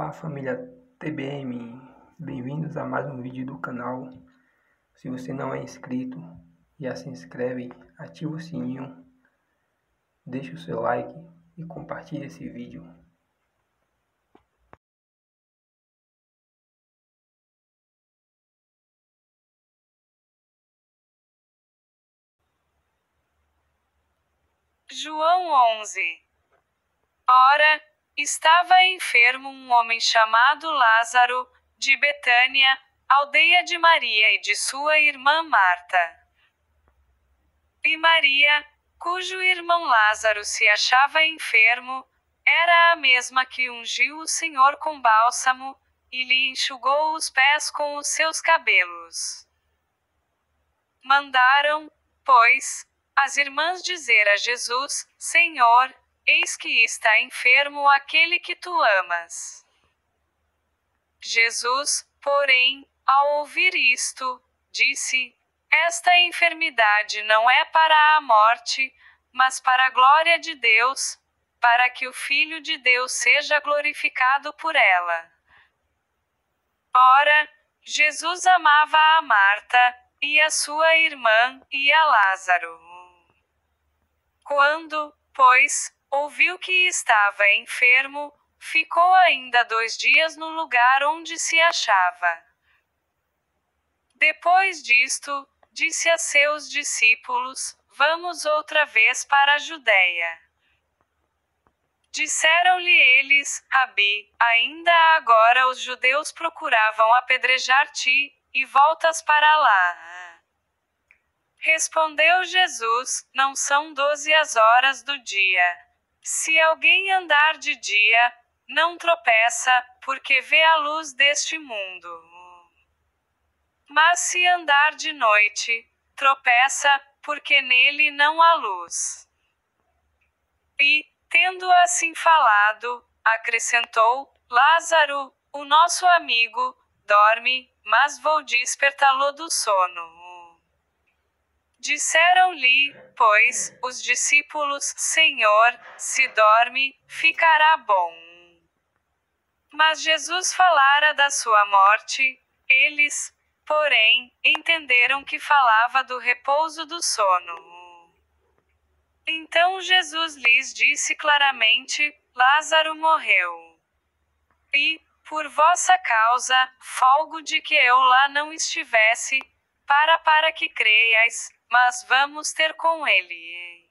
Olá, família TBM, bem-vindos a mais um vídeo do canal. Se você não é inscrito, já se inscreve, ativa o sininho, deixa o seu like e compartilha esse vídeo. João 11. Ora, estava enfermo um homem chamado Lázaro, de Betânia, aldeia de Maria e de sua irmã Marta. E Maria, cujo irmão Lázaro se achava enfermo, era a mesma que ungiu o Senhor com bálsamo, e lhe enxugou os pés com os seus cabelos. Mandaram, pois, as irmãs dizer a Jesus: Senhor, eis que está enfermo aquele que tu amas. Jesus, porém, ao ouvir isto, disse: Esta enfermidade não é para a morte, mas para a glória de Deus, para que o Filho de Deus seja glorificado por ela. Ora, Jesus amava a Marta, e a sua irmã, e a Lázaro. Quando, pois, ouviu que estava enfermo, ficou ainda 2 dias no lugar onde se achava. Depois disto, disse a seus discípulos: Vamos outra vez para a Judéia. Disseram-lhe eles: Rabi, ainda agora os judeus procuravam apedrejar-te, e voltas para lá. Respondeu Jesus: Não são 12 as horas do dia. Se alguém andar de dia, não tropeça, porque vê a luz deste mundo. Mas se andar de noite, tropeça, porque nele não há luz. E, tendo assim falado, acrescentou: Lázaro, o nosso amigo, dorme, mas vou despertá-lo do sono. Disseram-lhe, pois, os discípulos: Senhor, se dorme, ficará bom. Mas Jesus falara da sua morte, eles, porém, entenderam que falava do repouso do sono. Então Jesus lhes disse claramente: Lázaro morreu. E, por vossa causa, folgo de que eu lá não estivesse, para que creiais, mas vamos ter com ele.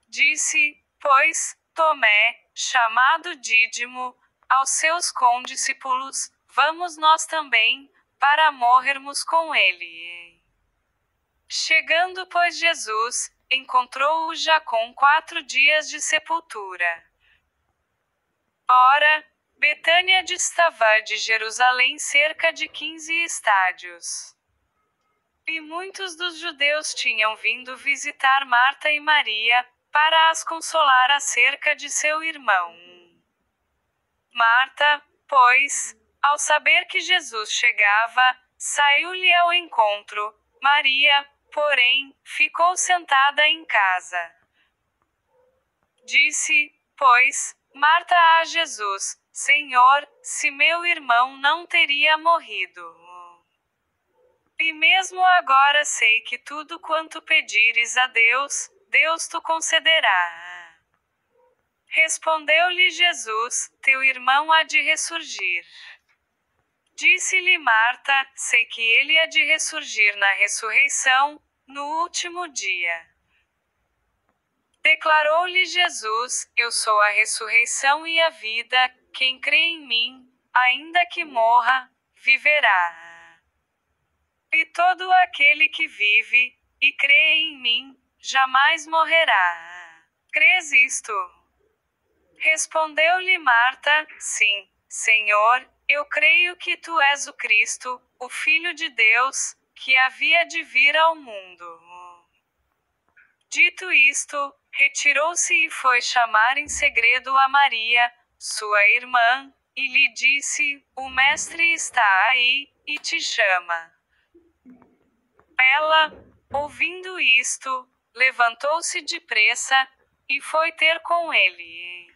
Disse, pois, Tomé, chamado Dídimo, aos seus condiscípulos: Vamos nós também, para morrermos com ele. Chegando, pois, Jesus, encontrou-o já com 4 dias de sepultura. Ora, Betânia distava de Jerusalém cerca de 15 estádios. E muitos dos judeus tinham vindo visitar Marta e Maria, para as consolar acerca de seu irmão. Marta, pois, ao saber que Jesus chegava, saiu-lhe ao encontro. Maria, porém, ficou sentada em casa. Disse, pois, Marta a Jesus: Senhor, se meu irmão não teria morrido. E mesmo agora sei que tudo quanto pedires a Deus, Deus te concederá. Respondeu-lhe Jesus: Teu irmão há de ressurgir. Disse-lhe Marta: Sei que ele há de ressurgir na ressurreição, no último dia. Declarou-lhe Jesus: Eu sou a ressurreição e a vida, quem crê em mim, ainda que morra, viverá. E todo aquele que vive, e crê em mim, jamais morrerá. Crês isto? Respondeu-lhe Marta: Sim, Senhor, eu creio que tu és o Cristo, o Filho de Deus, que havia de vir ao mundo. Dito isto, retirou-se e foi chamar em segredo a Maria, sua irmã, e lhe disse: O Mestre está aí, e te chama. Ela, ouvindo isto, levantou-se depressa, e foi ter com ele.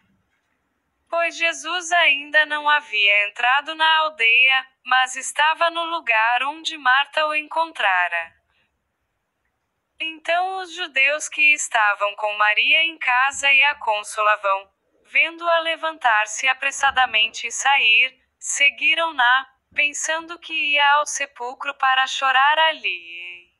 pois Jesus ainda não havia entrado na aldeia, mas estava no lugar onde Marta o encontrara. Então os judeus que estavam com Maria em casa e a consolavam, vendo-a levantar-se apressadamente e sair, seguiram-na, pensando que ia ao sepulcro para chorar ali.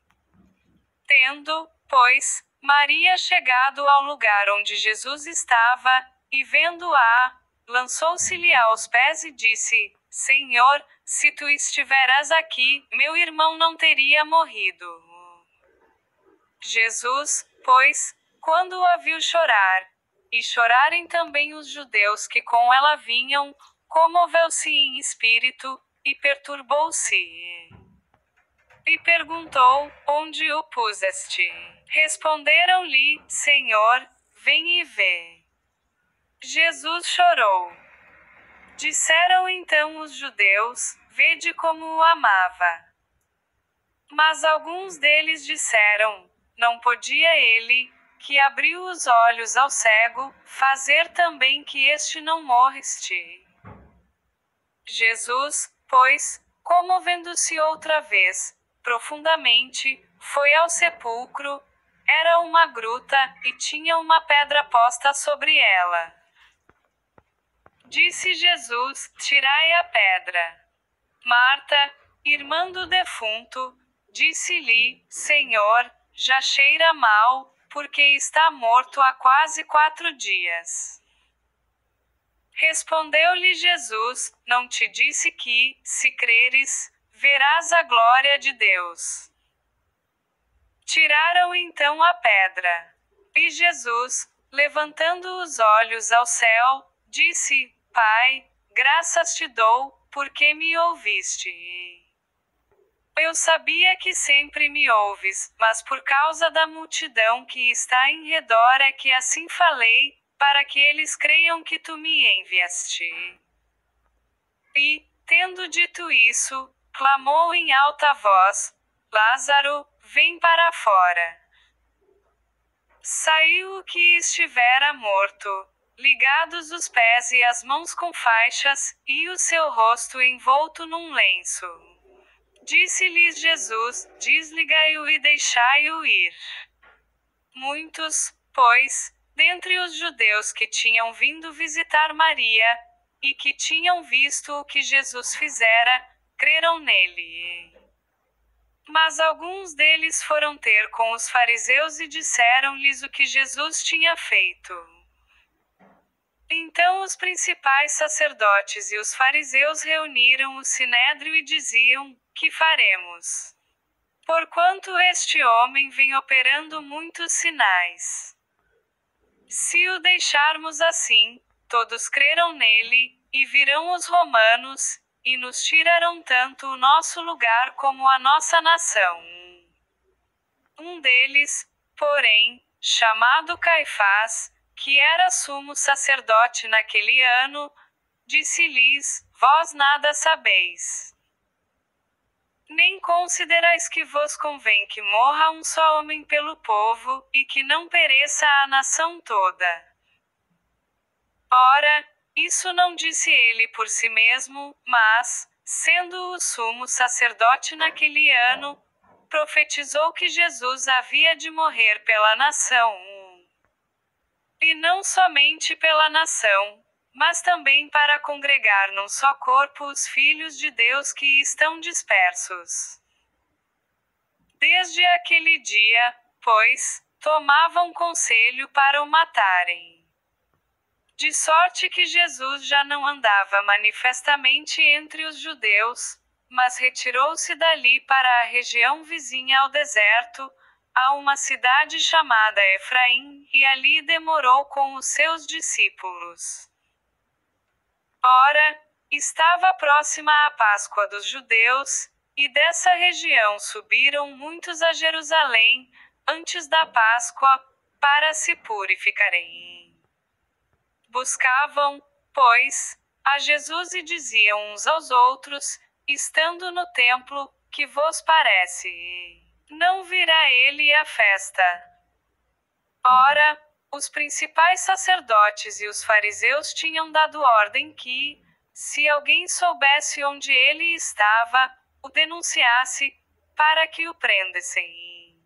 Tendo, pois, Maria chegado ao lugar onde Jesus estava, e vendo-a, lançou-se-lhe aos pés e disse: Senhor, se tu estiveras aqui, meu irmão não teria morrido. Jesus, pois, quando a viu chorar, e chorarem também os judeus que com ela vinham, comoveu-se em espírito, e perturbou-se. E perguntou: Onde o puseste? Responderam-lhe: Senhor, vem e vê. Jesus chorou. Disseram então os judeus: Vede como o amava. Mas alguns deles disseram: Não podia ele, que abriu os olhos ao cego, fazer também que este não morreste. Jesus, pois, comovendo-se outra vez, profundamente, foi ao sepulcro. Era uma gruta, e tinha uma pedra posta sobre ela. Disse Jesus: Tirai a pedra. Marta, irmã do defunto, disse-lhe: Senhor, já cheira mal, porque está morto há quase 4 dias. Respondeu-lhe Jesus: Não te disse que, se creres, verás a glória de Deus. Tiraram então a pedra. E Jesus, levantando os olhos ao céu, disse: Pai, graças te dou, porque me ouviste. Eu sabia que sempre me ouves, mas por causa da multidão que está em redor é que assim falei, para que eles creiam que tu me enviaste. E, tendo dito isso, clamou em alta voz: Lázaro, vem para fora. Saiu o que estivera morto, ligados os pés e as mãos com faixas, e o seu rosto envolto num lenço. Disse-lhes Jesus: Desligai-o e deixai-o ir. Muitos, pois, dentre os judeus que tinham vindo visitar Maria, e que tinham visto o que Jesus fizera, creram nele. Mas alguns deles foram ter com os fariseus e disseram-lhes o que Jesus tinha feito. Então os principais sacerdotes e os fariseus reuniram o sinédrio e diziam: Que faremos? Porquanto este homem vem operando muitos sinais. Se o deixarmos assim, todos crerão nele, e virão os romanos, e nos tirarão tanto o nosso lugar como a nossa nação. Um deles, porém, chamado Caifás, que era sumo sacerdote naquele ano, disse-lhes: Vós nada sabeis. Nem considerais que vos convém que morra um só homem pelo povo, e que não pereça a nação toda. Ora, isso não disse ele por si mesmo, mas, sendo o sumo sacerdote naquele ano, profetizou que Jesus havia de morrer pela nação. E não somente pela nação, mas também para congregar num só corpo os filhos de Deus que estão dispersos. Desde aquele dia, pois, tomavam conselho para o matarem. De sorte que Jesus já não andava manifestamente entre os judeus, mas retirou-se dali para a região vizinha ao deserto, a uma cidade chamada Efraim, e ali demorou com os seus discípulos. Ora, estava próxima a Páscoa dos judeus, e dessa região subiram muitos a Jerusalém, antes da Páscoa, para se purificarem. Buscavam, pois, a Jesus e diziam uns aos outros, estando no templo: Que vos parece? Não virá ele à festa? Ora, Os principais sacerdotes e os fariseus tinham dado ordem que, se alguém soubesse onde ele estava, o denunciasse, para que o prendessem.